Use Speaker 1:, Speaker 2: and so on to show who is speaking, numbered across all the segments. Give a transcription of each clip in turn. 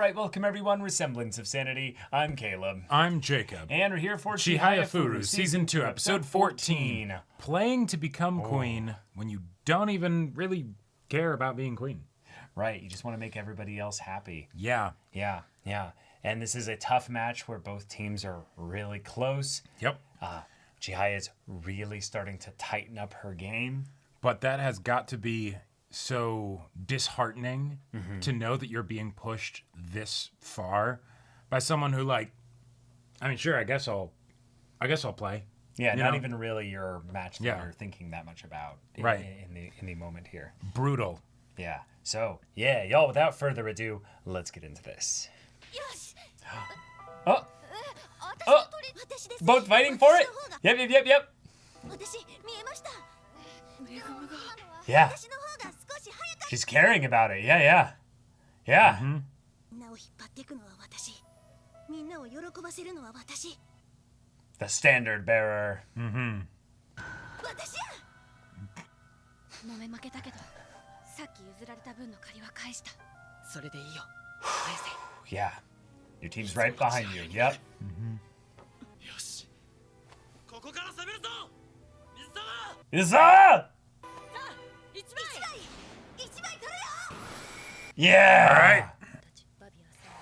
Speaker 1: right, welcome everyone. We're Semblance of Sanity. I'm Caleb.
Speaker 2: I'm Jacob.
Speaker 1: And we're here for
Speaker 2: Chihayafuru, Season 2, Episode 14. Playing to become queen when you don't even really care about being queen.
Speaker 1: Right, you just want to make everybody else happy.
Speaker 2: Yeah.
Speaker 1: Yeah. And this is a tough match where both teams are really close.
Speaker 2: Yep.
Speaker 1: Chihaya is really starting to tighten up her game.
Speaker 2: But that has got to be so disheartening to know that you're being pushed this far by someone who, like, I mean, sure, I guess I'll play.
Speaker 1: Yeah,
Speaker 2: You
Speaker 1: not
Speaker 2: know?
Speaker 1: even really your match that
Speaker 2: Yeah.
Speaker 1: you're thinking that much about
Speaker 2: Right.
Speaker 1: in the moment here.
Speaker 2: Brutal.
Speaker 1: Yeah. So, yeah, y'all, without further ado, let's get into this. Oh, both fighting for it? Yep. Yeah. She's caring about it. Yeah. The standard bearer.
Speaker 3: 揉め負けたけど、さっき譲られた分の借りは返した。それでいいよ。返せ。
Speaker 1: Yeah. Your team's right behind you. Yep.
Speaker 4: よし。ここから攻めるぞ。水沢。
Speaker 1: Isa!
Speaker 3: 一枚取れよ。
Speaker 1: Yeah.
Speaker 2: All right.
Speaker 3: バビアさん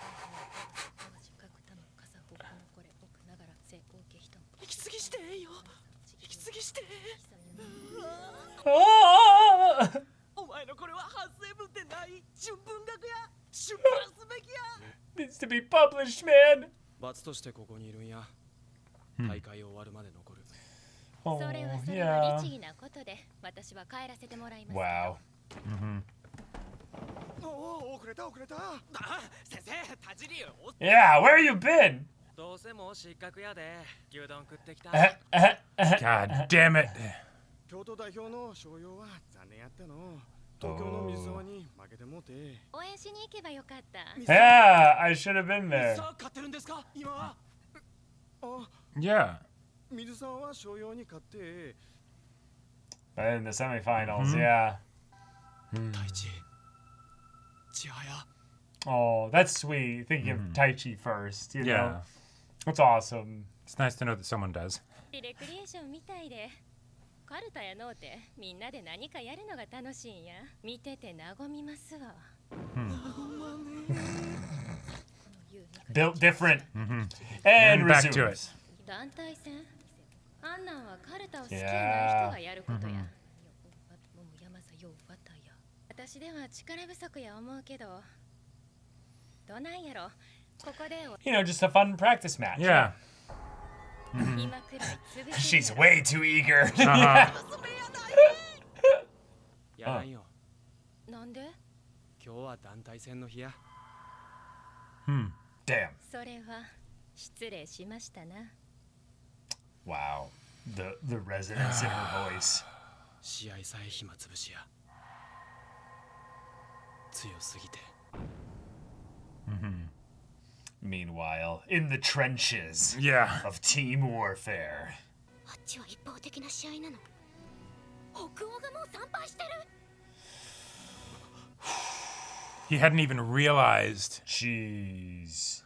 Speaker 3: が近くたの傘方向のこれ奥ながら成功家人も。
Speaker 4: 息継ぎしてよ。息継ぎして。
Speaker 1: Oh!
Speaker 4: お前のこれは発声文でない純文学や。出版すべきや。
Speaker 1: Needs to be published, man.
Speaker 4: 罰としてここにいるんや。大会終わるまで残る。
Speaker 1: Oh,
Speaker 3: それは
Speaker 1: yeah.
Speaker 3: 律儀なことで、私は帰らせてもらいます。
Speaker 1: Wow.
Speaker 4: おお、遅れた。先生、田尻よ。
Speaker 1: Yeah, where you been?
Speaker 4: どうせもう失格やで。牛丼食ってきた。
Speaker 2: God damn it.
Speaker 5: 京都代表の商用は残念やったの。東京の水沢に負けてもうて。
Speaker 3: 応援しに行けばよかった。
Speaker 1: Yeah, I should have been there.
Speaker 4: さあ、勝ってるんですか今は。
Speaker 5: あ、
Speaker 2: Yeah.
Speaker 5: 水沢は商用に勝って。
Speaker 1: But in the semifinals, yeah.
Speaker 4: 太一。千早。
Speaker 1: Oh, that's sweet. Thinking of Taichi first, you know?
Speaker 2: Yeah.
Speaker 1: That's awesome.
Speaker 2: It's nice to know that someone does.
Speaker 3: レクリエーションみたいで。カルタやのうてみんなで何かやるのが楽しいんや。見てて和みますわ。
Speaker 1: Built different. And
Speaker 2: And back to
Speaker 1: resumes.
Speaker 2: it.
Speaker 3: 団体戦あんなんはカルタを好きな人がやることや。私では力不足や思うけど、どないやろ。ここで
Speaker 1: You know, just a fun practice match.
Speaker 2: Yeah.
Speaker 3: 今くらい潰せ
Speaker 1: She's way too eager.
Speaker 2: Uh-huh.
Speaker 4: やらんよ。
Speaker 3: なんで？
Speaker 4: 今日は団体戦の日や。
Speaker 1: Damn.
Speaker 3: それは失礼しましたな。
Speaker 1: Wow. The resonance in her voice.
Speaker 4: 試合さえ暇つぶしや。強すぎて。
Speaker 1: Meanwhile, in the trenches
Speaker 2: Yeah.
Speaker 1: of team warfare.
Speaker 3: あっちは一方的な試合なの。北欧がもう参拝してる。
Speaker 2: He hadn't even realized.
Speaker 1: Jeez.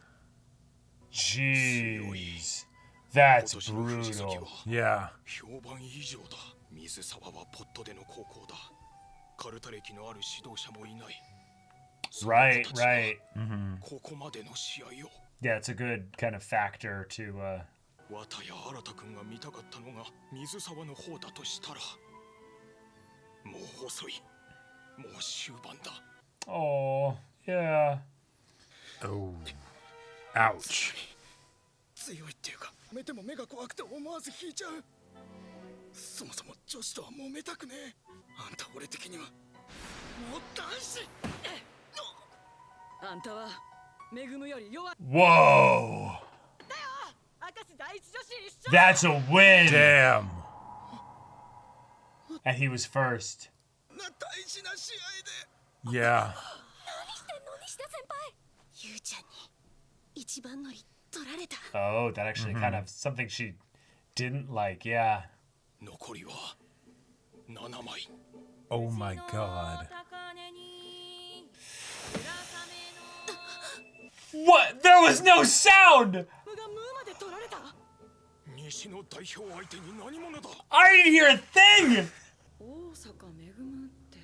Speaker 1: That's
Speaker 5: 今年の藤崎
Speaker 1: brutal.
Speaker 5: は
Speaker 2: Yeah.
Speaker 5: 評判以上だ。水沢はポットでの高校だ。カルタ歴のある指導者もいない。
Speaker 1: Right.
Speaker 5: ここまでの試合を。
Speaker 1: Yeah, it's a good kind of factor to,
Speaker 5: 綿谷新君が見たかったのが水沢の方だとしたら、もう遅い。もう終盤だ。
Speaker 1: oh, yeah.
Speaker 2: Oh. Ouch.
Speaker 5: 強いっていうか、目ても目が怖くて思わず引いちゃう。そもそも女子とは揉めたくねえ。あんた俺的にはもう男子。
Speaker 4: あんたは恵むより弱い。
Speaker 1: Whoa.
Speaker 4: 明石第一女子一緒。
Speaker 1: That's a win.
Speaker 2: Damn.
Speaker 1: And he was first.
Speaker 5: 大事な試合
Speaker 2: Yeah.
Speaker 3: 西田先輩。ゆうちゃんに一番乗り取られた。
Speaker 1: Oh, that actually kind of something she didn't like. Yeah.
Speaker 5: で。残りは7枚。
Speaker 2: Oh my god.
Speaker 1: What? There was no sound!
Speaker 3: ムがムーまで取られた。
Speaker 5: 西の代表相手に何者だ。
Speaker 1: I didn't hear a thing!
Speaker 3: 大阪めぐむって。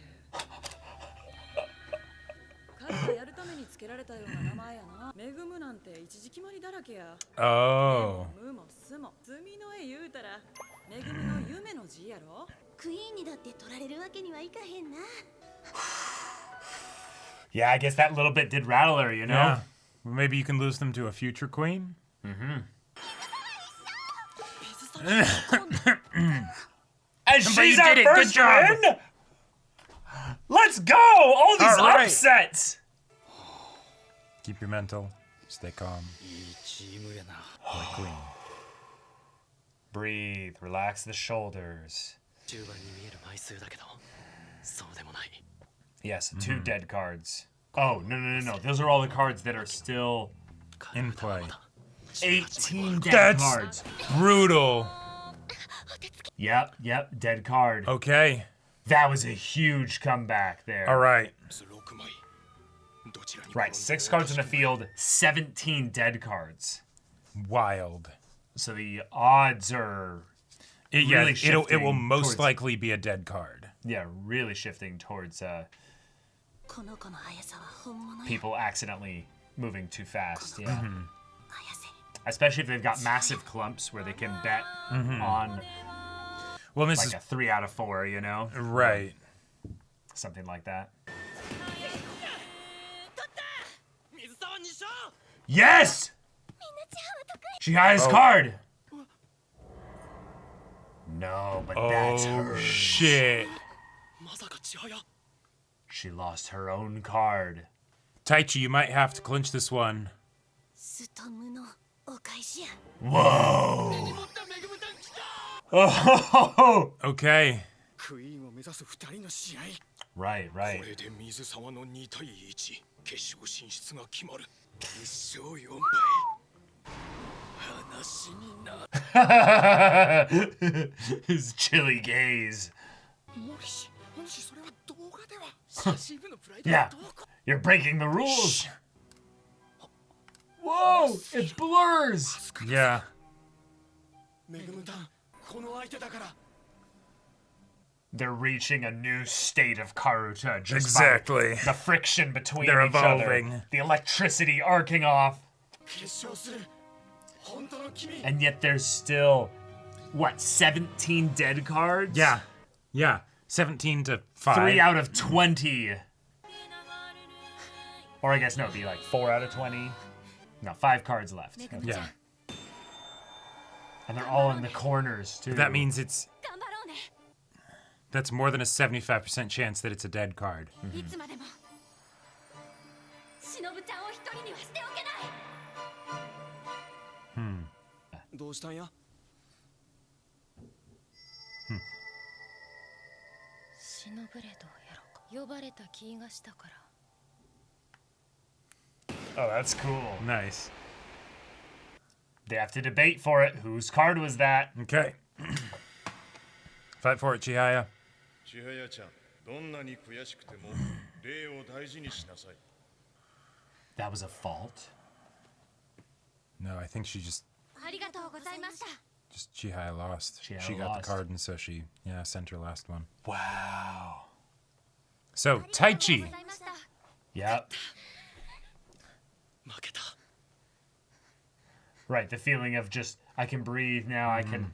Speaker 3: 彼がやるためにつけられたような名前やな。めぐむなんて一時決まりだらけや。
Speaker 2: Oh.
Speaker 3: ムもスも墨の絵言うたらめぐむの夢の字やろ。クイーンにだって取られるわけにはいかへんな。
Speaker 1: Yeah, I guess that little bit did rattle her, you know?
Speaker 2: Yeah. Well, maybe you can lose them to a future queen?
Speaker 1: And she's
Speaker 2: you
Speaker 1: our
Speaker 2: did it. Good
Speaker 1: first
Speaker 2: job.
Speaker 1: win! Let's go! All these
Speaker 2: All right.
Speaker 1: upsets!
Speaker 2: Keep your mental. Stay calm.
Speaker 5: いいチームやな。
Speaker 2: Like queen.
Speaker 1: Breathe, relax the shoulders.
Speaker 4: 10番に見える枚数だけどそうでもない
Speaker 1: Yes, 2 dead cards. Oh, no. Those are all the cards that are still
Speaker 2: In play.
Speaker 1: 18 dead
Speaker 2: That's
Speaker 1: cards.
Speaker 2: brutal.
Speaker 1: Yep, dead card.
Speaker 2: Okay.
Speaker 1: That was a huge comeback there.
Speaker 2: All right.
Speaker 5: 6枚。どちらに
Speaker 1: Right, 6 cards in the field, 17 dead cards.
Speaker 2: Wild.
Speaker 1: So the odds are really
Speaker 2: it
Speaker 1: shifting
Speaker 2: will most
Speaker 1: towards-
Speaker 2: likely be a dead card.
Speaker 1: Yeah, really shifting towards
Speaker 3: この子の速さは本物や。
Speaker 1: people accidentally moving too fast. Yeah.
Speaker 3: 速せ。
Speaker 1: Especially if they've got massive clumps where they can bet on
Speaker 2: Well, this
Speaker 1: like a 3 out of 4, you know?
Speaker 2: is right.
Speaker 1: Something like that.
Speaker 4: 水沢2勝
Speaker 1: Yes!
Speaker 3: みんなチハは得意。
Speaker 1: Chihaya's card! No, but that's
Speaker 2: Oh
Speaker 1: her.
Speaker 2: shit.
Speaker 5: まさか千早。
Speaker 1: She lost her own card.
Speaker 2: Taichi, you might have to clinch this one.
Speaker 3: ストムのお返しや。
Speaker 1: Whoa! Oh!
Speaker 2: Okay.
Speaker 5: クイーンを目指す2人の試合。
Speaker 1: Right,
Speaker 5: こ
Speaker 1: right.
Speaker 5: れで水沢の2対1。決勝進出が決まる。1勝4敗。話になる。
Speaker 1: His chilly gaze.
Speaker 5: モリシ、それは動画では。写真部のプライド
Speaker 1: Yeah,
Speaker 5: はどこ
Speaker 1: you're breaking the rules. Whoa! It blurs!
Speaker 2: Yeah.
Speaker 5: めぐむたん、この相手だから。
Speaker 1: They're reaching a new state of Karuta just
Speaker 2: Exactly.
Speaker 1: by the friction between
Speaker 2: They're
Speaker 1: each other,
Speaker 2: evolving.
Speaker 1: the electricity arcing off,
Speaker 5: 決勝する。本当の君。
Speaker 1: and yet there's still what 17 dead cards?
Speaker 2: Yeah. Yeah. 17 to 5.
Speaker 1: 3 out of 20. Or I guess no, it'd be like 4 out of 20. No, 5 cards left. Okay.
Speaker 2: Yeah.
Speaker 1: And they're all in the corners too.
Speaker 2: That means it's
Speaker 3: 頑張ろうね。
Speaker 2: that's more than a 75% chance that it's a dead card.
Speaker 3: いつまでも。しのぶちゃんを一人にはしておけない。
Speaker 5: どうしたんや。
Speaker 3: しのぶれどうやろか。呼ばれた気がしたから。
Speaker 1: Oh, that's cool.
Speaker 2: Nice.
Speaker 1: They have to debate for it. Whose card was that?
Speaker 2: Okay. Fight for it, Chihaya.
Speaker 6: 千早ちゃん、どんなに悔しくても礼を大事にしなさい。
Speaker 1: That was a fault.
Speaker 2: No, I think she just
Speaker 3: ありがとうございました。
Speaker 2: Chihaya lost.
Speaker 1: Chihaya
Speaker 2: she got
Speaker 1: lost.
Speaker 2: the card and so she sent her last one.
Speaker 1: Wow.
Speaker 2: So, Taichi.
Speaker 1: Yep.
Speaker 5: 負けた。
Speaker 1: Right, the feeling of just I can breathe now. I can.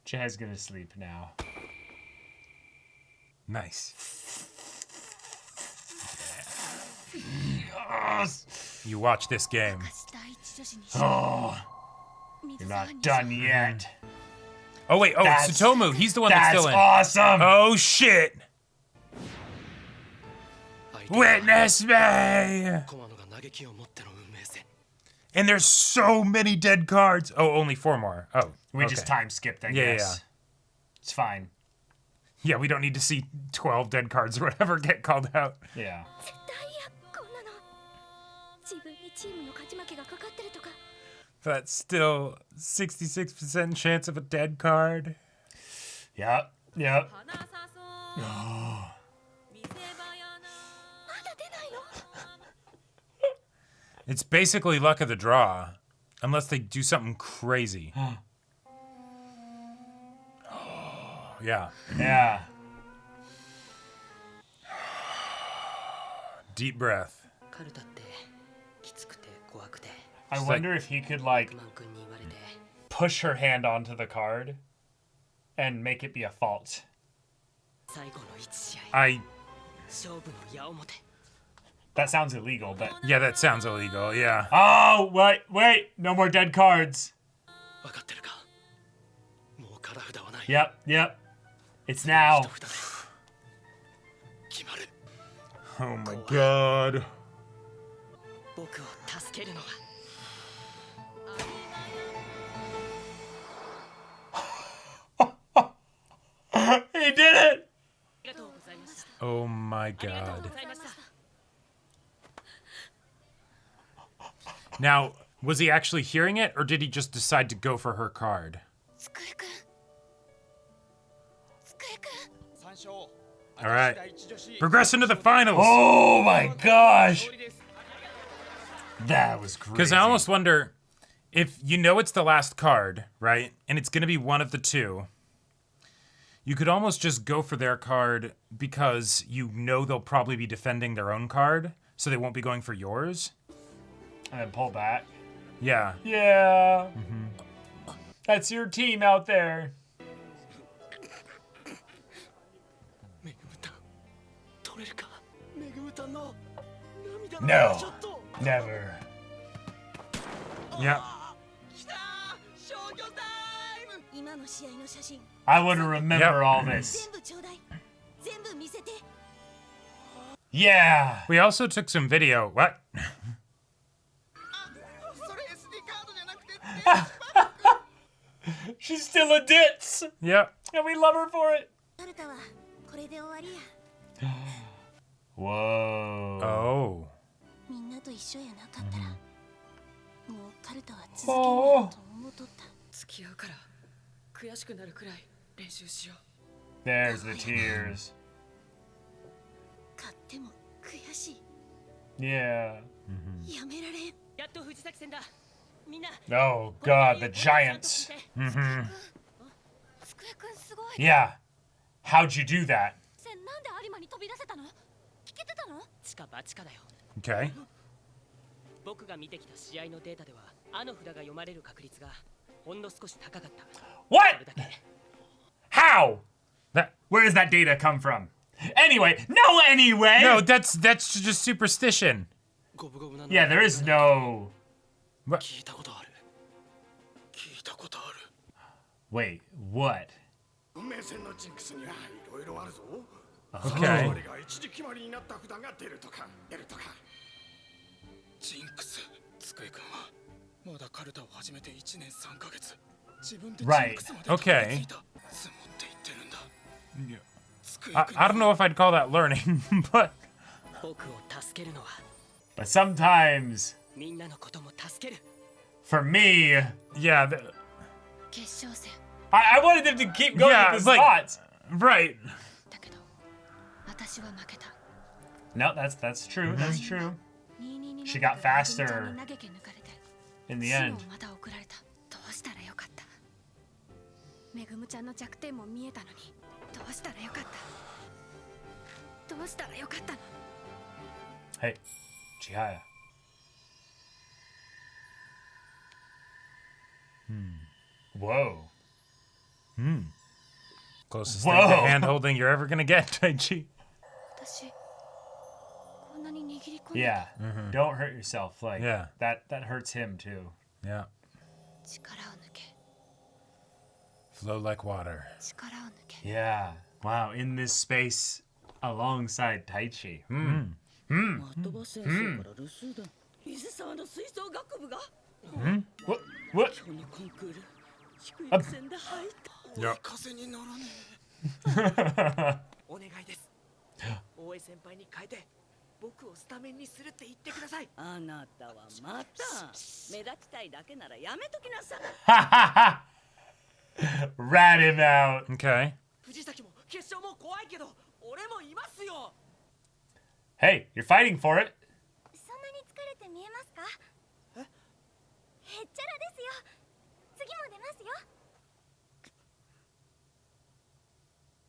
Speaker 1: Chih's gonna sleep now.
Speaker 2: Nice.
Speaker 1: Yes!
Speaker 2: You watch this game.
Speaker 3: 第一女子に
Speaker 1: Oh,
Speaker 3: 水
Speaker 1: you're
Speaker 3: 沢
Speaker 1: not
Speaker 3: に
Speaker 1: done yet.
Speaker 2: Oh wait,
Speaker 1: That's-
Speaker 2: Tsutomu, he's the one that's
Speaker 1: That's
Speaker 2: still in.
Speaker 1: awesome.
Speaker 2: Oh shit!
Speaker 5: 相手は
Speaker 2: Witness me!
Speaker 5: 駒野が嘆きを持っての運命戦。
Speaker 2: And there's so many dead cards. Oh, only 4 more. Oh,
Speaker 1: We
Speaker 2: okay.
Speaker 1: just time skipped, I
Speaker 2: Yeah,
Speaker 1: guess. It's fine.
Speaker 2: Yeah, we don't need to see 12 dead cards or whatever get called out.
Speaker 1: Yeah.
Speaker 3: 絶対やこんなの。自分にチームの勝ち負けがかかってるとか。
Speaker 2: That's still 66% chance of a dead card.
Speaker 1: Yep. Yep.
Speaker 2: It's basically luck of the draw, unless they do something crazy. Yeah.
Speaker 1: Yeah.
Speaker 2: Deep breath.
Speaker 3: カルタってきつくて怖くて
Speaker 1: I
Speaker 2: She's
Speaker 1: wonder if he could like
Speaker 3: マン君に言われて
Speaker 1: push her hand onto the card and make it be a fault.
Speaker 3: 最後の1試合
Speaker 2: I
Speaker 3: 勝負の矢面
Speaker 1: That sounds illegal, but
Speaker 2: yeah, that sounds illegal. Yeah.
Speaker 1: oh wait, no more dead cards.
Speaker 5: 分かってるかもう空札はない
Speaker 1: Yep. It's now.
Speaker 5: 一札で決まる
Speaker 2: Oh my god.
Speaker 3: 僕を助けるのは
Speaker 1: He did it.
Speaker 3: ありがとうございました
Speaker 2: Oh my
Speaker 3: ありがとう
Speaker 2: god.
Speaker 3: ございました
Speaker 2: Now, was he actually hearing it, or did he just decide to go for her card?
Speaker 3: つくえくんつくえくん
Speaker 6: 3勝
Speaker 2: All right.
Speaker 6: 第一女子
Speaker 2: Progress into the finals.
Speaker 1: Oh my gosh.
Speaker 6: 勝利です
Speaker 1: That was crazy.
Speaker 2: Because I almost wonder if you know it's the last card, right? And it's going to be one of the two. You could almost just go for their card because you know they'll probably be defending their own card, so they won't be going for yours.
Speaker 1: And then pull back.
Speaker 2: Yeah.
Speaker 1: Yeah. That's your team out there.
Speaker 5: メグムタン取れるかメグムタンの涙
Speaker 1: No.
Speaker 5: のちょっと
Speaker 1: Never.
Speaker 2: Yeah.
Speaker 5: きたー消去タイム
Speaker 3: 今の試合の写真
Speaker 1: I want to remember
Speaker 2: Yep.
Speaker 1: all this.
Speaker 3: 全部ちょうだい全部見せて
Speaker 1: Yeah.
Speaker 2: We also took some video. What?
Speaker 5: それ SD カードじゃなくて
Speaker 1: She's still a ditz.
Speaker 2: Yep.
Speaker 1: And we love her for it.
Speaker 3: カルタはこれで終わりや
Speaker 1: Whoa.
Speaker 2: Oh.
Speaker 3: みんなと一緒やなかったらもうカルタは続けんやろと思うとった付き合うから悔しくなるくらい練習しよう
Speaker 1: There's the tears.
Speaker 3: 勝っても悔しい
Speaker 1: Yeah.
Speaker 3: やめられんやっと藤崎戦だみんな
Speaker 1: Oh god, the giants.
Speaker 3: つくえくんすごい
Speaker 1: Yeah. How'd you do that?
Speaker 3: なんで有馬に飛び出せたの聞けてたの近場近だよ
Speaker 2: Okay.
Speaker 3: 僕が見てきた試合のデータではあの札が読まれる確率がほんの少し高かった
Speaker 1: What?
Speaker 3: それだけ
Speaker 1: How?
Speaker 2: That
Speaker 1: Where does that data come from? Anyway, no anyway.
Speaker 2: no, that's just superstition.
Speaker 5: ゴブゴブなの
Speaker 1: Yeah, there is no.
Speaker 5: 聞いたことある聞いたことある
Speaker 1: Wait, what?
Speaker 5: 運命線のジンクスにはいろいろあるぞ
Speaker 2: Okay.
Speaker 5: それが一時決まりになった札が出るとかジンクスつくえくんはまだカルタを始めて1年3ヶ月自分でジ
Speaker 1: Right.
Speaker 5: ンクスまでたどり着いた積もっていってるんだ
Speaker 2: I don't know if I'd call that learning, but
Speaker 3: 僕を助けるのは
Speaker 1: But sometimes,
Speaker 3: みんなのことも助ける
Speaker 1: for me,
Speaker 2: yeah,
Speaker 3: 決勝戦
Speaker 1: I wanted them to keep going
Speaker 2: Yeah,
Speaker 1: with his
Speaker 2: like-
Speaker 1: thoughts.
Speaker 2: right.
Speaker 3: だけど私は負けた
Speaker 1: No, that's true. That's true.
Speaker 3: 2-2
Speaker 1: She got faster
Speaker 3: 投げ券抜かれて
Speaker 1: In the
Speaker 3: 死
Speaker 1: end.
Speaker 3: をまた送られたどうしたらよかっためぐむちゃんの弱点も見えたのにどうしたらよかったどうしたらよかったの
Speaker 1: Hey, Chihaya. Whoa.
Speaker 2: Closest
Speaker 1: Whoa.
Speaker 2: thing to hand holding you're ever gonna get, Taichi.
Speaker 3: 私こんなに握り込んで
Speaker 1: Yeah. Don't hurt yourself. Like
Speaker 2: Yeah.
Speaker 1: that hurts him too.
Speaker 2: Yeah.
Speaker 3: 力を抜け
Speaker 2: Flow like water.
Speaker 3: 力を抜け
Speaker 1: Yeah. Wow. In this space alongside Taichi.
Speaker 7: 的場先生から留守だ水沢の吹奏楽部が
Speaker 1: What? What?
Speaker 7: 今日のコンクール低い予選で入った
Speaker 2: Yep.
Speaker 5: 風にならね
Speaker 4: お願いです大江先輩に変えて僕をスタメンにするって言ってください
Speaker 7: あなたはまた目立ちたいだけならやめときなさい
Speaker 1: Rat him out.
Speaker 2: Okay.
Speaker 4: 藤崎も決勝も怖いけど俺もいますよ
Speaker 1: Hey, you're fighting for it.
Speaker 3: そんなに疲れて見えますか？へっちゃらですよ。次も出ますよ。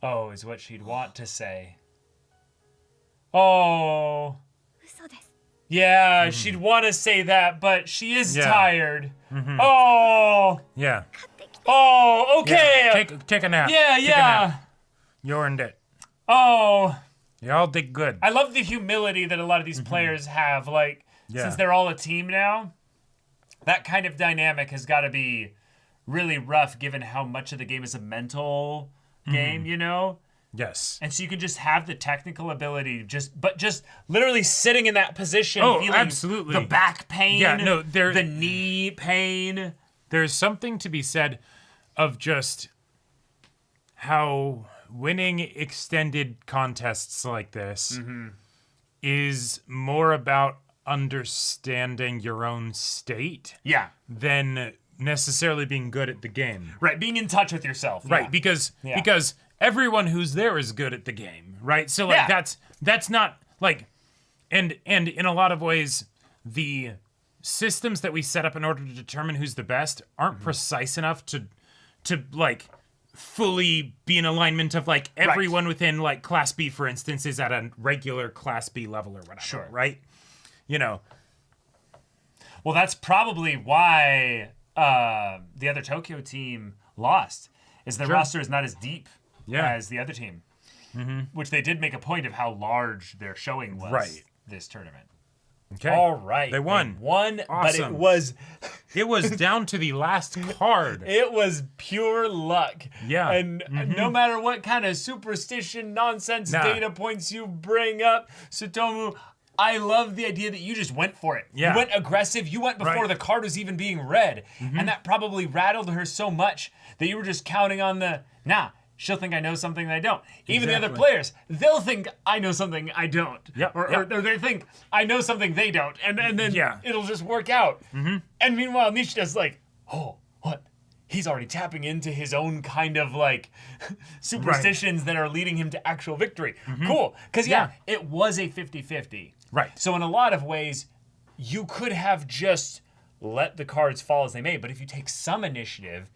Speaker 1: Oh, is what she'd want to say. Oh.
Speaker 3: 嘘です。
Speaker 1: Yeah, she'd want to say that, but she is
Speaker 2: Yeah.
Speaker 1: tired. Oh.
Speaker 2: Yeah.
Speaker 1: Oh, okay.
Speaker 2: Yeah. Take a nap.
Speaker 1: Yeah,
Speaker 2: Take a
Speaker 1: yeah.
Speaker 2: nap. You earned it.
Speaker 1: Oh.
Speaker 2: You all did good.
Speaker 1: I love the humility that a lot of these players have. Like,
Speaker 2: Yeah.
Speaker 1: since they're all a team now, that kind of dynamic has got to be really rough given how much of the game is a mental game, you know?
Speaker 2: Yes.
Speaker 1: And so you can just have the technical ability, just literally sitting in that position,
Speaker 2: Oh,
Speaker 1: feeling
Speaker 2: absolutely.
Speaker 1: the back pain,
Speaker 2: Yeah, no,
Speaker 1: the knee pain.
Speaker 2: There's something to be said of just how winning extended contests like this is more about understanding your own state
Speaker 1: Yeah,
Speaker 2: than necessarily being good at the game.
Speaker 1: right. Being in touch with yourself.
Speaker 2: Right,
Speaker 1: Yeah.
Speaker 2: because everyone who's there is good at the game, right? So like
Speaker 1: Yeah.
Speaker 2: that's not like and in a lot of ways the systems that we set up in order to determine who's the best aren't precise enough to like fully be in alignment of like everyone within like class B, for instance, is at a regular class B level or whatever.
Speaker 1: Sure.
Speaker 2: Right? You know.
Speaker 1: Well, that's probably why the other Tokyo team lost. Is their roster is not as deep as the other team, which they did make a point of how large their showing was this tournament.
Speaker 2: Okay.
Speaker 1: All right,
Speaker 2: They won.
Speaker 1: But
Speaker 2: Awesome.
Speaker 1: it was
Speaker 2: down to the last card.
Speaker 1: it was pure luck.
Speaker 2: Yeah.
Speaker 1: And no matter what kind of superstition, nonsense data points you bring up, Tsutomu, I love the idea that you just went for it.
Speaker 2: Yeah.
Speaker 1: You went aggressive. You went before
Speaker 2: Right.
Speaker 1: the card was even being read. And that probably rattled her so much that you were just counting on she'll think I know something that I don't. Even the other
Speaker 2: Exactly.
Speaker 1: players, they'll think I know something I don't.
Speaker 2: Yep,
Speaker 1: Or
Speaker 2: yep.
Speaker 1: they think I know something they don't. And then
Speaker 2: Yeah.
Speaker 1: it'll just work out. And meanwhile, Nishida's like, oh, what? He's already tapping into his own kind of like superstitions that are leading him to actual victory. Cool. Because, it was a 50-50.
Speaker 2: Right.
Speaker 1: So in a lot of ways, you could have just let the cards fall as they may. But if you take some initiative,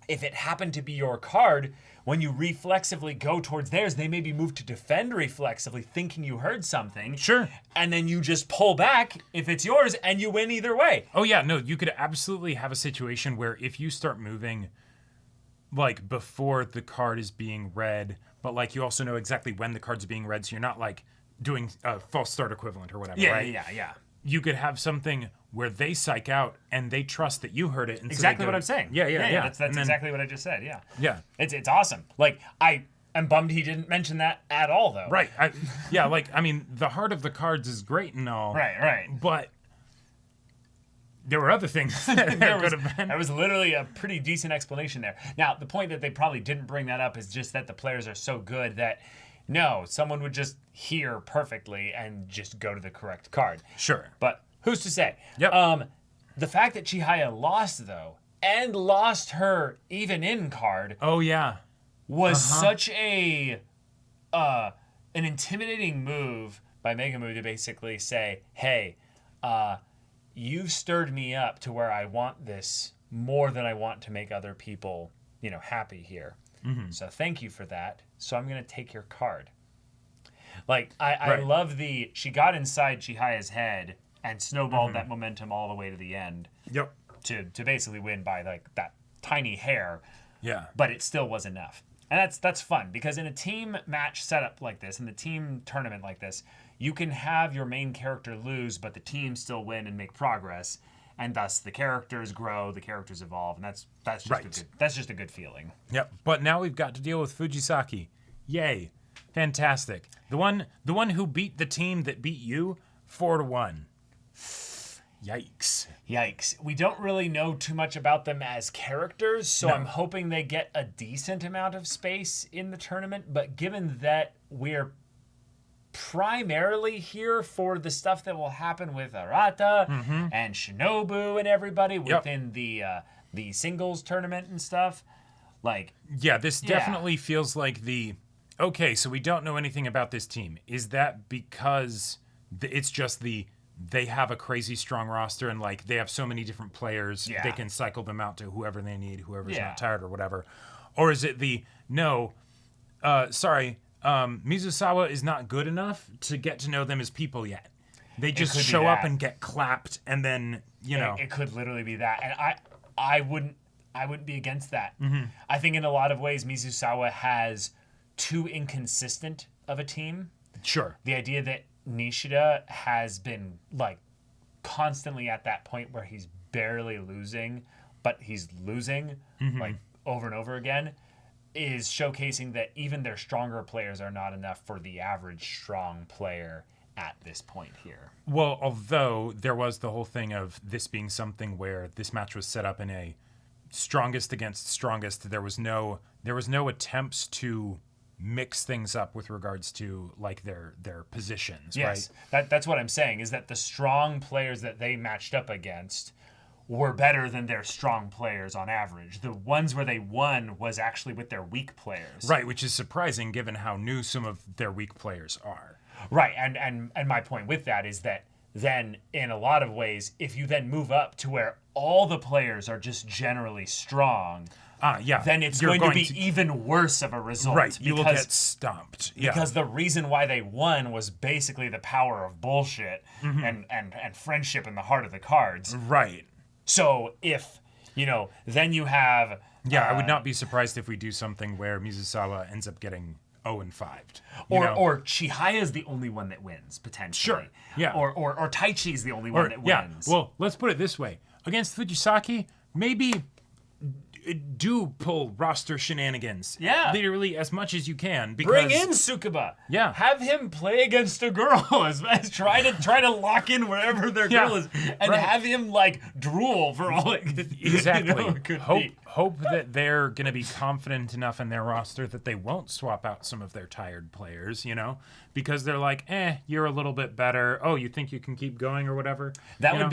Speaker 1: if it happened to be your card, when you reflexively go towards theirs, they maybe move to defend reflexively, thinking you heard something.
Speaker 2: Sure.
Speaker 1: And then you just pull back if it's yours, and you win either way.
Speaker 2: Oh yeah, no, you could absolutely have a situation where if you start moving like before the card is being read, but like you also know exactly when the card's being read, so you're not like doing a false start equivalent or whatever, right?
Speaker 1: Yeah.
Speaker 2: You could have something where they psych out and they trust that you heard it. And
Speaker 1: Exactly
Speaker 2: so they
Speaker 1: what I'm saying.
Speaker 2: Yeah.
Speaker 1: That's
Speaker 2: And then-
Speaker 1: exactly what I just said. Yeah.
Speaker 2: Yeah.
Speaker 1: It's awesome. Like, I am bummed he didn't mention that at all, though.
Speaker 2: Right. I mean, the heart of the cards is great and all.
Speaker 1: Right.
Speaker 2: But there were other things that could have been.
Speaker 1: That was literally a pretty decent explanation there. Now, the point that they probably didn't bring that up is just that the players are so good that no, someone would just hear perfectly and just go to the correct card.
Speaker 2: Sure.
Speaker 1: But who's to say?
Speaker 2: Yep.
Speaker 1: The fact that Chihaya lost, though, and lost her even in card
Speaker 2: Oh yeah.
Speaker 1: was such an intimidating move by Megumu to basically say, hey, you've stirred me up to where I want this more than I want to make other people, happy here. So thank you for that. So I'm going to take your card. Like, I
Speaker 2: Right.
Speaker 1: love she got inside Chihaya's head and snowballed that momentum all the way to the end
Speaker 2: Yep.
Speaker 1: to basically win by like that tiny hair.
Speaker 2: Yeah.
Speaker 1: But it still was enough. And that's fun because in a team match setup like this, in the team tournament like this, you can have your main character lose, but the team still win and make progress, and thus the characters grow, the characters evolve, and that's just a good feeling.
Speaker 2: Yep. But now we've got to deal with Fujisaki. Yay. Fantastic. The one who beat the team that beat you 4-1. Yikes.
Speaker 1: We don't really know too much about them as characters, so I'm hoping they get a decent amount of space in the tournament, but given that we're primarily here for the stuff that will happen with Arata and Shinobu and everybody within the singles tournament and stuff, like
Speaker 2: Yeah, this definitely feels like the okay, so we don't know anything about this team. Is that because it's just they have a crazy strong roster and like they have so many different players, they can cycle them out to whoever they need, whoever's not tired or whatever? Or is it Mizusawa is not good enough to get to know them as people yet. They just show up and get clapped, and then
Speaker 1: it could literally be that. And I wouldn't be against that.
Speaker 2: Mm-hmm.
Speaker 1: I think in a lot of ways Mizusawa has too inconsistent of a team.
Speaker 2: Sure.
Speaker 1: The idea that Nishida has been like constantly at that point where he's barely losing, but he's losing like over and over again, is showcasing that even their stronger players are not enough for the average strong player at this point here.
Speaker 2: Well, although there was the whole thing of this being something where this match was set up in a strongest against strongest, there was no attempts to mix things up with regards to like their positions,
Speaker 1: yes,
Speaker 2: right?
Speaker 1: That's what I'm saying, is that the strong players that they matched up against were better than their strong players on average. The ones where they won was actually with their weak players.
Speaker 2: Right, which is surprising given how new some of their weak players are.
Speaker 1: Right, and my point with that is that then in a lot of ways, if you then move up to where all the players are just generally strong, then it's going to be even worse of a result.
Speaker 2: Right, you will get stomped. Yeah.
Speaker 1: Because the reason why they won was basically the power of bullshit and friendship in the heart of the cards.
Speaker 2: Right.
Speaker 1: So if, then you have...
Speaker 2: Yeah, I would not be surprised if we do something where Mizusawa ends up getting 0-5.
Speaker 1: Or Chihaya is the only one that wins, potentially.
Speaker 2: Sure, yeah.
Speaker 1: Or Taichi is the only one that wins.
Speaker 2: Well, let's put it this way. Against Fujisaki, maybe do pull roster shenanigans.
Speaker 1: Yeah.
Speaker 2: Literally as much as you can. Because,
Speaker 1: bring in Tsukuba.
Speaker 2: Yeah.
Speaker 1: Have him play against a girl as try to lock in wherever their girl is, and have him like drool for all it could,
Speaker 2: exactly. Hope that they're going to be confident enough in their roster that they won't swap out some of their tired players, because they're like, you're a little bit better. Oh, you think you can keep going or whatever?
Speaker 1: That would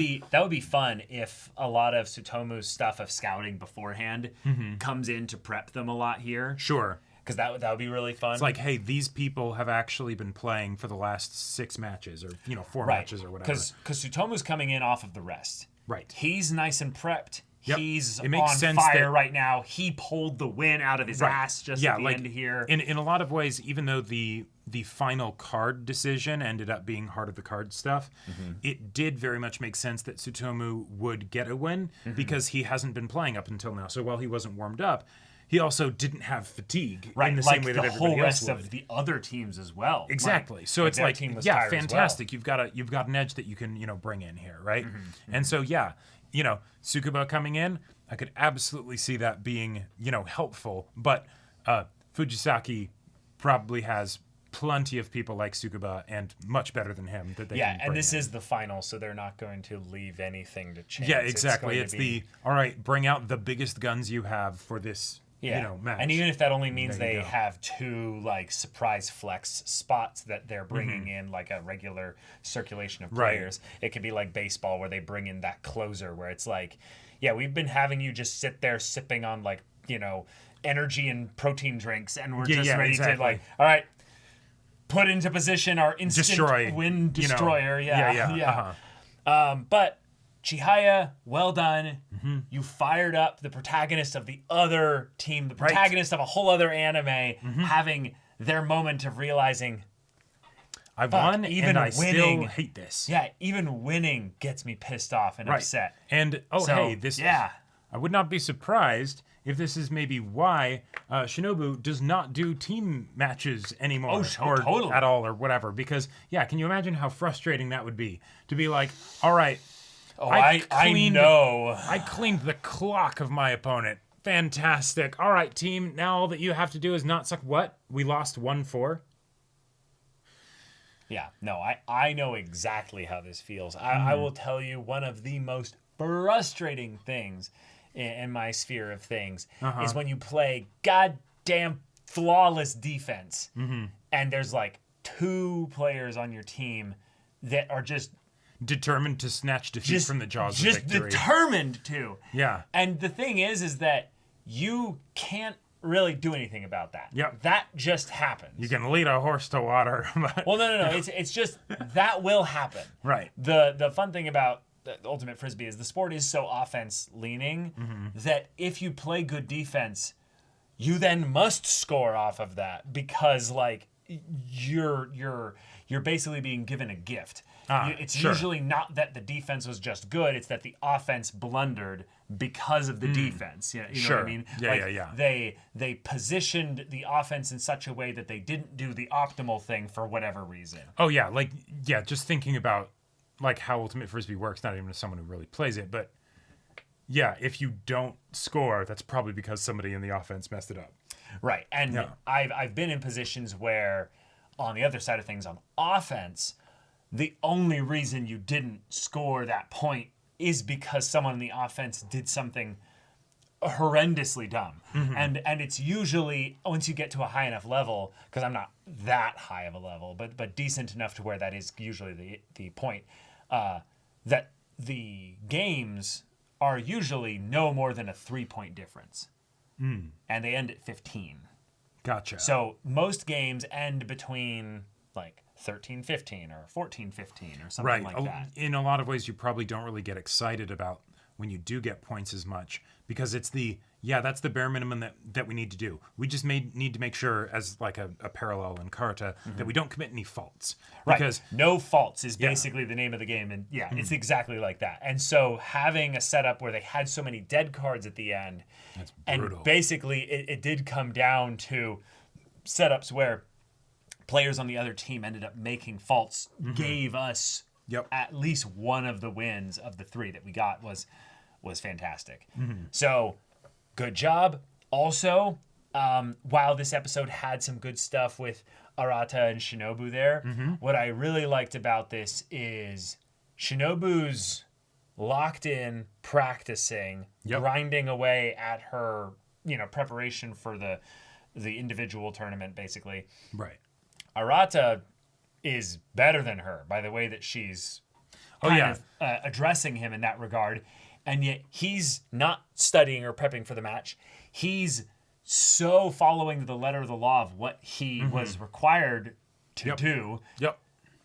Speaker 1: be fun if a lot of Tsutomu's stuff of scouting beforehand comes in to prep them a lot here.
Speaker 2: Sure.
Speaker 1: Because that would be really fun.
Speaker 2: It's like, hey, these people have actually been playing for the last 6 matches or 4 matches or whatever.
Speaker 1: Because Tsutomu's coming in off of the rest.
Speaker 2: Right.
Speaker 1: He's nice and prepped.
Speaker 2: Yep.
Speaker 1: He's
Speaker 2: it makes
Speaker 1: on
Speaker 2: sense
Speaker 1: fire right now. He pulled the win out of his ass just at the end here.
Speaker 2: In a lot of ways, even though the final card decision ended up being heart of the card stuff, it did very much make sense that Tsutomu would get a win because he hasn't been playing up until now. So while he wasn't warmed up, he also didn't have fatigue in the same way that everybody else would.
Speaker 1: Like the whole rest of the other teams as well.
Speaker 2: Exactly. So it's like, fantastic. Well. You've got an edge that you can bring in here, right? And so Tsukuba coming in, I could absolutely see that being helpful. But Fujisaki probably has plenty of people like Tsukuba and much better than him that they can bring
Speaker 1: this
Speaker 2: in.
Speaker 1: is the final, so they're not going to leave anything to chance.
Speaker 2: Yeah, exactly. It's all right, bring out the biggest guns you have for this match.
Speaker 1: And even if that only means they have 2 like surprise flex spots that they're bringing in like a regular circulation of players, it could be like baseball where they bring in that closer where it's like, we've been having you just sit there sipping on like, energy and protein drinks, and we're just ready to like, all right, put into position our instant wind destroyer. But Chihaya, well done. You fired up the protagonist of the other team, the protagonist of a whole other anime, having their moment of realizing,
Speaker 2: I won, and I still hate this.
Speaker 1: Yeah, even winning gets me pissed off and upset.
Speaker 2: And, I would not be surprised if this is maybe why Shinobu does not do team matches anymore
Speaker 1: totally.
Speaker 2: At all or whatever. Because, can you imagine how frustrating that would be? To be like, all right, I know. I cleaned the clock of my opponent. Fantastic. All right, team, now all that you have to do is not suck. What? We lost 1-4?
Speaker 1: Yeah, no, I know exactly how this feels. I will tell you, one of the most frustrating things in my sphere of things is when you play goddamn flawless defense and there's like 2 players on your team that are just
Speaker 2: determined to snatch defeat from the jaws of victory.
Speaker 1: Just determined to.
Speaker 2: Yeah.
Speaker 1: And the thing is that you can't really do anything about that.
Speaker 2: Yep.
Speaker 1: That just happens.
Speaker 2: You can lead a horse to water. But
Speaker 1: Well, no. It's just that will happen.
Speaker 2: Right.
Speaker 1: The fun thing about the Ultimate Frisbee is the sport is so offense leaning that if you play good defense, you then must score off of that because like you're basically being given a gift. It's
Speaker 2: sure.
Speaker 1: usually not that the defense was just good; it's that the offense blundered because of the defense. You know
Speaker 2: Sure.
Speaker 1: what I mean?
Speaker 2: Yeah,
Speaker 1: Like,
Speaker 2: yeah.
Speaker 1: They positioned the offense in such a way that they didn't do the optimal thing for whatever reason.
Speaker 2: Oh yeah, just thinking about like how Ultimate Frisbee works, not even as someone who really plays it, but yeah, if you don't score, that's probably because somebody in the offense messed it up.
Speaker 1: Right. And
Speaker 2: Yeah.
Speaker 1: I've been in positions where on the other side of things on offense, the only reason you didn't score that point is because someone in the offense did something horrendously dumb. And it's usually once you get to a high enough level, because I'm not that high of a level, but decent enough to where that is usually the point, that the games are usually no more than a 3-point difference. And they end at 15.
Speaker 2: Gotcha.
Speaker 1: So most games end between like 13-15 or 14-15 or something
Speaker 2: right.
Speaker 1: like that.
Speaker 2: In a lot of ways, you probably don't really get excited about when you do get points as much because it's that's the bare minimum that we need to do. We just need to make sure, as like a parallel in Karate, that we don't commit any faults.
Speaker 1: Right.
Speaker 2: Because
Speaker 1: No faults is basically the name of the game. And it's exactly like that. And so having a setup where they had so many dead cards at the end,
Speaker 2: brutal.
Speaker 1: and basically it did come down to setups where players on the other team ended up making faults, gave us at least one of the wins of the 3 that we got was fantastic. So good job. Also, while this episode had some good stuff with Arata and Shinobu there, what I really liked about this is Shinobu's locked in, practicing, grinding away at her, preparation for the individual tournament, basically.
Speaker 2: right.
Speaker 1: Arata is better than her by the way that she's kind of addressing him in that regard. And yet he's not studying or prepping for the match. He's so following the letter of the law of what he was required to do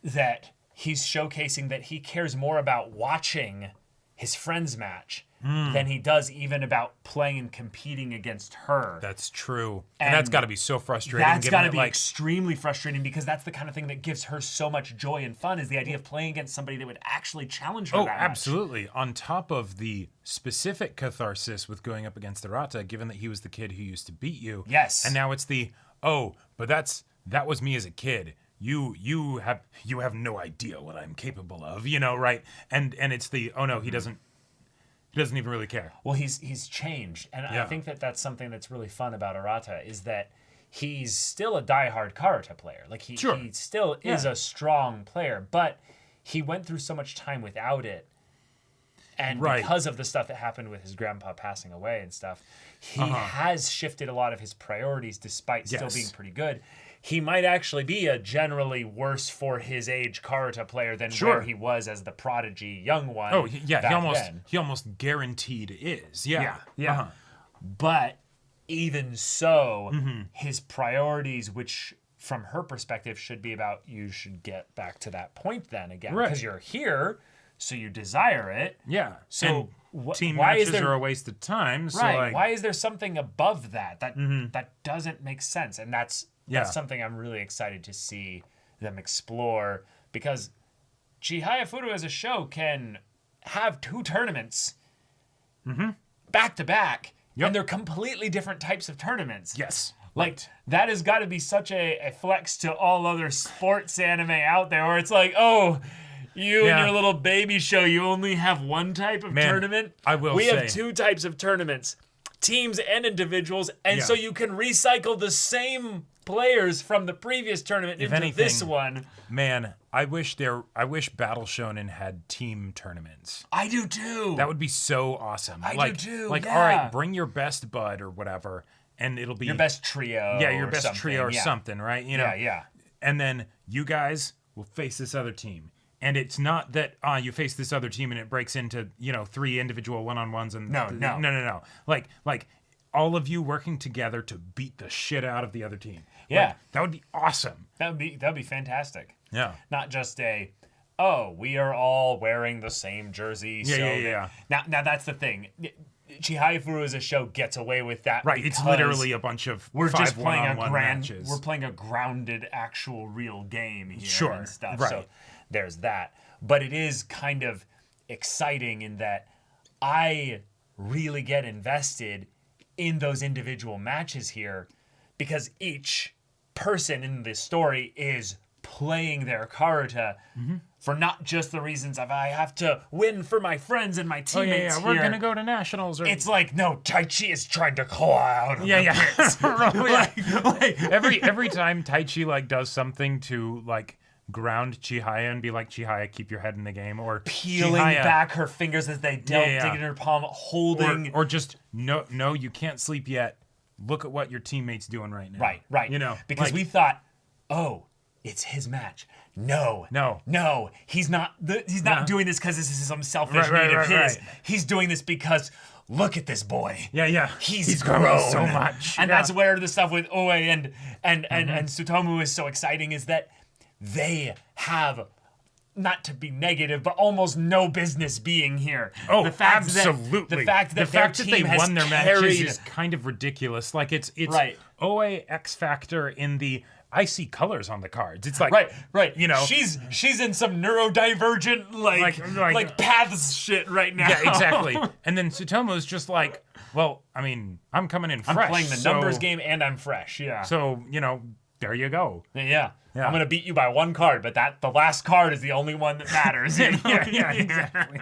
Speaker 1: that he's showcasing that he cares more about watching his friend's match than he does even about playing and competing against her.
Speaker 2: That's true. And that's got to be so frustrating.
Speaker 1: That's got to be
Speaker 2: like,
Speaker 1: extremely frustrating because that's the kind of thing that gives her so much joy and fun is the idea of playing against somebody that would actually challenge her that much.
Speaker 2: absolutely. On top of the specific catharsis with going up against Arata, given that he was the kid who used to beat you.
Speaker 1: Yes.
Speaker 2: And now it's but that was me as a kid. You have no idea what I'm capable of, right? And it's he doesn't even really care.
Speaker 1: Well, he's changed, and I think that's something that's really fun about Arata is that he's still a diehard karate player. Like he still is a strong player, but he went through so much time without it, and because of the stuff that happened with his grandpa passing away and stuff, he has shifted a lot of his priorities despite still being pretty good. He might actually be a generally worse for his age karate player than where he was as the prodigy young one.
Speaker 2: Oh, yeah, he
Speaker 1: then.
Speaker 2: almost guaranteed is. Yeah.
Speaker 1: But even so, his priorities, which from her perspective should be about you should get back to that point then again. Because you're here, so you desire it.
Speaker 2: Yeah.
Speaker 1: So
Speaker 2: team
Speaker 1: why
Speaker 2: matches
Speaker 1: is there,
Speaker 2: are a waste of time. So
Speaker 1: right. Why is there something above that? That doesn't make sense. And that's something I'm really excited to see them explore because Chihayafuru as a show can have 2 tournaments back to back, and they're completely different types of tournaments.
Speaker 2: Yes.
Speaker 1: Like, that has got to be such a flex to all other sports anime out there where it's like, oh, you and your little baby show, you only have one type of tournament? We have 2 types of tournaments, teams and individuals, and so you can recycle the same players from the previous tournament into this one.
Speaker 2: Man, I wish Battle Shonen had team tournaments.
Speaker 1: I do too.
Speaker 2: That would be so awesome.
Speaker 1: I do too.
Speaker 2: Like, all right, bring your best bud or whatever, and it'll be
Speaker 1: your best trio.
Speaker 2: Yeah, your best trio or something, right?
Speaker 1: Yeah.
Speaker 2: And then you guys will face this other team. And it's not that you face this other team and it breaks into 3 individual one-on-ones and
Speaker 1: no.
Speaker 2: Like all of you working together to beat the shit out of the other team.
Speaker 1: Yeah.
Speaker 2: Like, that would be awesome.
Speaker 1: That'd be fantastic.
Speaker 2: Yeah.
Speaker 1: Not just we are all wearing the same jersey.
Speaker 2: Yeah.
Speaker 1: Now that's the thing. Chihayafuru as a show gets away with that.
Speaker 2: Right. It's literally a bunch of
Speaker 1: we're just playing
Speaker 2: matches.
Speaker 1: We're playing a grounded, actual, real game here
Speaker 2: Sure,
Speaker 1: and stuff.
Speaker 2: right.
Speaker 1: So there's that. But it is kind of exciting in that I really get invested in those individual matches here because each person in this story is playing their Karuta for not just the reasons of I have to win for my friends and my teammates
Speaker 2: we're
Speaker 1: here.
Speaker 2: gonna go to nationals. Or...
Speaker 1: It's like, no, Taichi is trying to claw out of the pits.
Speaker 2: every time Taichi like does something to like ground Chihaya and be like, Chihaya, keep your head in the game, or
Speaker 1: peeling
Speaker 2: Chihaya,
Speaker 1: back her fingers as they dealt, digging in her palm, holding.
Speaker 2: or just no, you can't sleep yet. Look at what your teammate's doing right now.
Speaker 1: Right.
Speaker 2: You know,
Speaker 1: because
Speaker 2: like,
Speaker 1: we thought, oh, it's his match. No, he's not. He's not doing this because this is some selfish need of his.
Speaker 2: Right.
Speaker 1: He's doing this because look at this boy.
Speaker 2: Yeah.
Speaker 1: He's
Speaker 2: grown
Speaker 1: grown
Speaker 2: so much,
Speaker 1: and that's where the stuff with Oe and Tsutomu is so exciting. Is that they have, not to be negative, but almost no business being here.
Speaker 2: Oh,
Speaker 1: the fact
Speaker 2: absolutely.
Speaker 1: The fact that
Speaker 2: they won their
Speaker 1: carried,
Speaker 2: matches is kind of ridiculous. Like it's
Speaker 1: right.
Speaker 2: Oe X Factor in the I see colors on the cards. It's like
Speaker 1: right.
Speaker 2: You know,
Speaker 1: she's in some neurodivergent like paths shit right now.
Speaker 2: Yeah, exactly. And then Tsutomu's just like, well, I mean, I'm coming in fresh.
Speaker 1: I'm playing the numbers game and I'm fresh. Yeah.
Speaker 2: So there you go.
Speaker 1: Yeah. I'm gonna beat you by one card, but the last card is the only one that matters.
Speaker 2: yeah, exactly.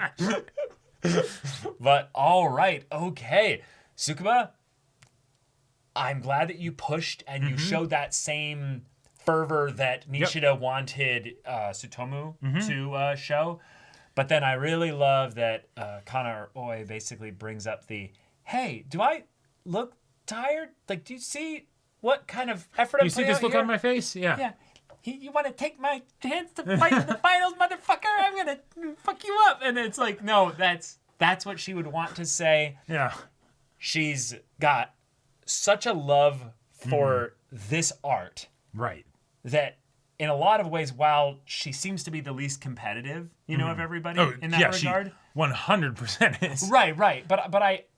Speaker 1: But all right, okay, Tsukuba, I'm glad that you pushed and you showed that same fervor that Nishida wanted Tsutomu to show. But then I really love that Kana or Oi basically brings up hey, do I look tired? Like, do you see what kind of effort I'm
Speaker 2: putting out? You see this look on my face? Yeah.
Speaker 1: You want to take my chance to fight in the finals, motherfucker? I'm going to fuck you up. And it's like, no, that's what she would want to say.
Speaker 2: Yeah.
Speaker 1: She's got such a love for this art.
Speaker 2: Right.
Speaker 1: That in a lot of ways, while she seems to be the least competitive, of everybody in that regard.
Speaker 2: 100% is.
Speaker 1: Right. But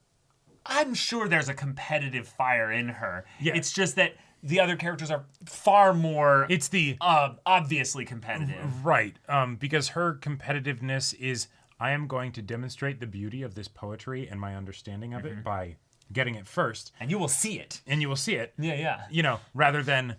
Speaker 1: I'm sure there's a competitive fire in her.
Speaker 2: Yeah.
Speaker 1: It's just that the other characters are far more.
Speaker 2: It's the
Speaker 1: obviously competitive,
Speaker 2: right? Because her competitiveness is, I am going to demonstrate the beauty of this poetry and my understanding of it by getting it first,
Speaker 1: and you will see it.
Speaker 2: Yeah. Rather than,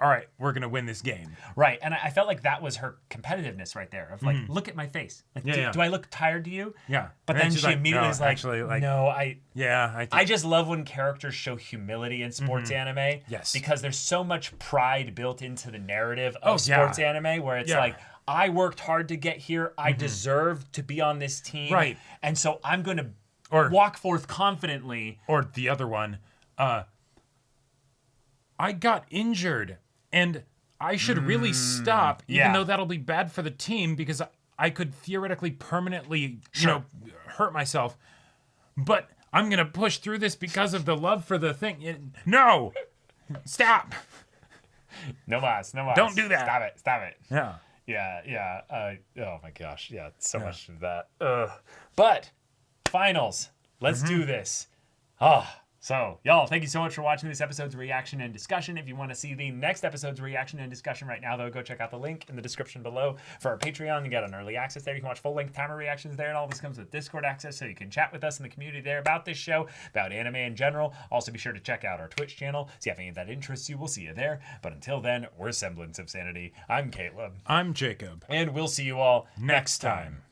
Speaker 2: all right, we're gonna win this game.
Speaker 1: Right, and I felt like that was her competitiveness right there. Of like, look at my face. Like, do I look tired to you?
Speaker 2: Yeah.
Speaker 1: But then she immediately is like,
Speaker 2: actually, like,
Speaker 1: no, I.
Speaker 2: Yeah,
Speaker 1: I just love when characters show humility in sports anime.
Speaker 2: Yes.
Speaker 1: Because there's so much pride built into the narrative of sports anime, where it's like, I worked hard to get here. I deserve to be on this team.
Speaker 2: Right.
Speaker 1: And so I'm going to walk forth confidently.
Speaker 2: Or the other one, I got injured and I should really stop, even though that'll be bad for the team because I could theoretically permanently, hurt myself. But I'm going to push through this because of the love for the thing. No! Stop!
Speaker 1: No mas.
Speaker 2: Don't do that.
Speaker 1: Stop it.
Speaker 2: Yeah.
Speaker 1: Yeah. Oh my gosh. Yeah, so much of that. But finals. Let's do this. So, y'all, thank you so much for watching this episode's reaction and discussion. If you want to see the next episode's reaction and discussion right now, though, go check out the link in the description below for our Patreon. You get an early access there. You can watch full-length timer reactions there, and all this comes with Discord access, so you can chat with us in the community there about this show, about anime in general. Also, be sure to check out our Twitch channel. See if any of that interests you. We'll see you there. But until then, we're Semblance of Sanity. I'm Caleb.
Speaker 2: I'm Jacob.
Speaker 1: And we'll see you all next time.